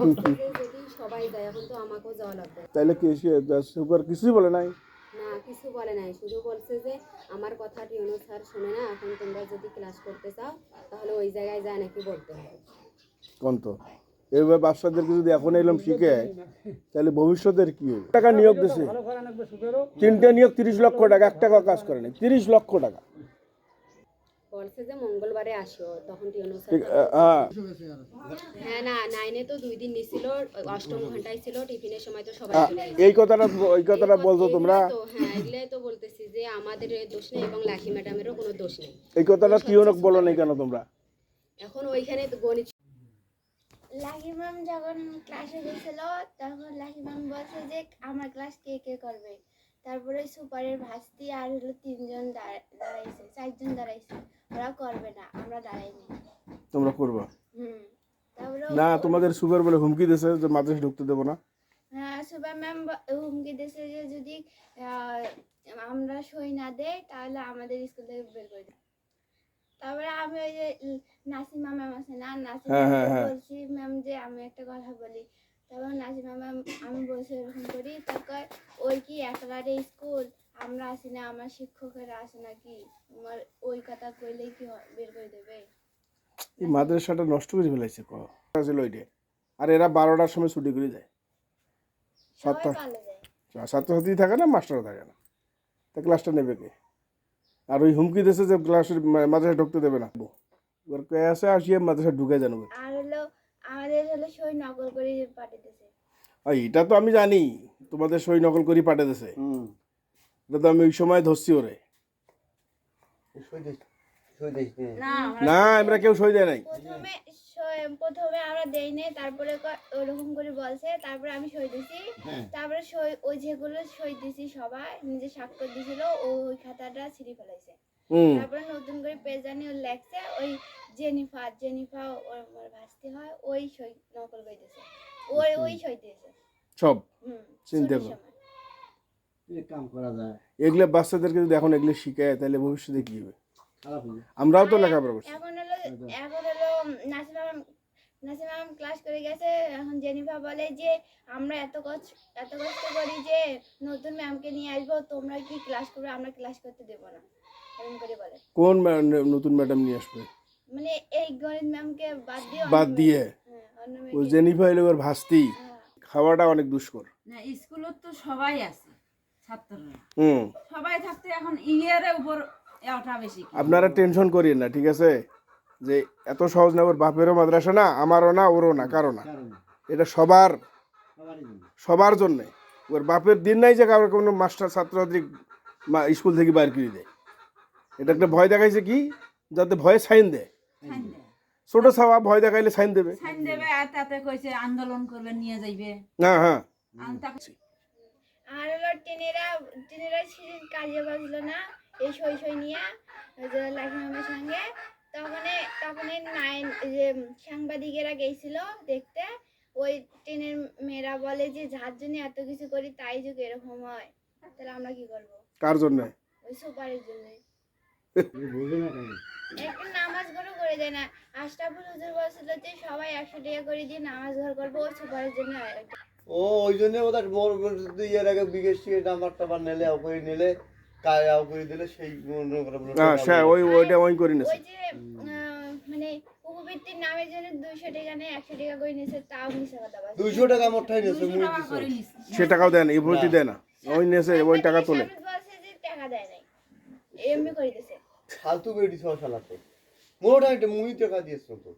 যদি সবাই যায় এখন তো আমাকেও যাওয়া লাগবে। তাহলে কি সুপার কিছুই বলে নাই? না, কিছু বলে নাই, শুধু বলছে যে আমার কথা টিউনো স্যার শুনে না, এখন তোমরা যদি ক্লাস করতে চাও তাহলে ওই জায়গায় যায় নাকি বলতে হবে। কোন তো এবার বাচ্চাদেরকে যদি এখন এলাম শিখে তাহলে ভবিষ্যতের কি হবে? টাকা নিয়োগ দিছে, 3টে নিয়োগ 30 লক্ষ টাকা, 1 টাকা কাজ করে নাই, 30 লক্ষ টাকা। বলছে যে মঙ্গলবারে আসো, তখন টিউনো স্যার হ্যাঁ না 9-এ তো 2 দিন নিছিল, অষ্টম ঘন্টায় ছিল, টিফিনের সময় তো সবাই চলে গেছে। এই কথাটা বলছো তোমরা? তো হ্যাঁ এগুলাই তো বলতেছি যে আমাদের দোষ নেই এবং লাকি ম্যাডামেরও কোনো দোষ নেই। এই কথাটা টিউনক বলো নাই কেন তোমরা? এখন ওইখানে গণিত লাকি ম্যাম যখন ক্লাসে গেছিল তখন লাকি ম্যাম বলছে যে আমার ক্লাস কে কে করবে। তারপরে সুপারের ভাস্তি আর হলো 3জন দাঁড়াইছে, 4জন দাঁড়াইছে, ওরা করবে না, আমরা দাঁড়াইনি। তোমরা করবা তারপরে না? তোমাদের সুপার বলে হুমকি দিয়েছে যে মাদ্রাসা ঢুকতে দেবো না। হ্যাঁ, সুপার ম্যাম হুমকি দিয়েছে যে যদি আমরা সই না দেই তাহলে আমাদের স্কুল থেকে বের করে দেবে। তারপরে আমি ওই যে নাসিমা ম্যাম আছে না, নাসিমা বলছি ম্যাম যে আমি একটা কথা বলি। তারপর নাসিমা ম্যাম আমি বলছি এরকম করি, তারপর ওই কি একেবারে স্কুল আমরা আসি না, আমার শিক্ষকেরা আসে নাকি, তোমার ওই কথা কইলেই কি বের করে দেবে? এই মাদ্রাসাটা নষ্ট করে ফেলাইছে ছিল ওইটা। আর এরা 12টার সময় ছুটি করে যায়, সবাই পালে যায়। ছাত্রছাত্রী থাকে না, মাস্টারও থাকে না, তা ক্লাসটা নেবে কে? আর ওই হুমকি দিয়েছে যে ক্লাসের মাদ্রাসা ঢুকতে দেবে না। এবার কে আসে আসিয়ে মাদ্রাসা ঢুকে জানবে। আর হলো আমাদের হলো সই নকল করে পাঠিয়ে দিয়েছে। এটা তো আমি জানি, তোমাদের সই নকল করে পাঠিয়ে দিয়েছে। এটা তো আমি ওই সময় ধরছি ওরে। না আমরা কেউ সই দেয় নাই। প্রথমে আমরা দেই নাই, তারপরে ওরকম করে বলছে, তারপরে আমি সই দিছি। তারপরে সই ওই যেগুলো সই দিছি সবাই নিজে স্বাক্ষর দিছিল, ওই খাতাটা ছিঁড়ে ফেলাইছে। তারপরে নতুন করে পেজ জানিয়ে লেখছে ওই জেনিফা ওর ভাস্তি হয়, ওই সই নকল করে দিয়েছে, ওই সই দিয়েছে সব। চিন্তা করো কাম করা যায় এগুলো বাচ্চাদেরকে যদি এখন এগুলো শিখায় তাহলে ভবিষ্যতে কি হবে? আমরাও তো লেখাপড়া করছি। এখন হলো নাসিমা ম্যাম ক্লাস করে গেছে, এখন জেনিফা বলে যে আমরা এত কষ্ট করি যে নতুন ম্যামকে নিয়ে আসবো, তোমরা কি ক্লাস করবে, আমরা ক্লাস করতে দেবো না, এরকম করে বলে। কোন নতুন ম্যাডাম নিয়ে আসবে? মানে এই গণিত ম্যামকে বাদ দিয়ে ওই জেনিফা হলো ওর ভাস্তি। খাওয়াটা অনেক দুষ্কর না, স্কুলত তো সবাই আছে ছাত্ররা, সবাই থাকতে এখন ইয়ারের উপর এটা বেশি। আপনারা টেনশন করিয়েন না, ঠিক আছে? যে এত সহজ না, ওর বাপেরও মাদ্রাসা না, আমারও না, ওরও না, কারো না, এটা সবার জন্যে। ওর বাপের দিন নাই যে কারো কোনো মাস্টার ছাত্রছাত্রী স্কুল থেকে বাইর করে দেয়। এটা একটা ভয় দেখাইছে কি, যাতে ভয়ে সাইন দেয়। ছোট ছাওয়া ভয় দেখাইলে সাইন দেবে, আর তাতে কইছে আন্দোলন করবে, নিয়ে যাইবে। হ্যাঁ হ্যাঁ। আর হলো টেনেরা সেদিন কাজে বাজলো না এই সই নিয়ে লাকি ম্যামের সঙ্গে। তখন 9 যে সাংবাদিকেরা গেছিল দেখতে, ওই ট্রেনের মেয়েরা বলে যে যার জন্য এত কিছু করি তাই যদি এরকম হয় তাহলে আমরা কি করবো? কার জন্য? ওই সুপারের জন্য। একটা নামাজ ঘরও করে দেয় না। আশরাফুল হুজুর বলছিল যে সবাই 100 টাকা করে দিয়ে নামাজ ঘর করবো, ওই সুপারের জন্য। ওই জন্য ওদের মোর ইয়ের আগে বিগের নাম্বার টাবার নিলে করে নিলে কায়াও করে দিলে সেই ওই করে নিছে। ওই যে মানে উপবৃত্তির নামের জন্য 200 টাকা নেই, 100 টাকা করে নিছে, তাও মিছা কথা বলে। 200 টাকা মোটাই নিছে, মুই দিছে সে টাকাও দেয় না, উপবৃত্তি দেয় না, ওই নেছে ওই টাকা তোলে। বলছে যে টাকা দেয় নাই, এমনি করে দিছে। ফালতু করে দিছ শালাতে। মোটা একটা মুই টাকা দিয়েছ তো।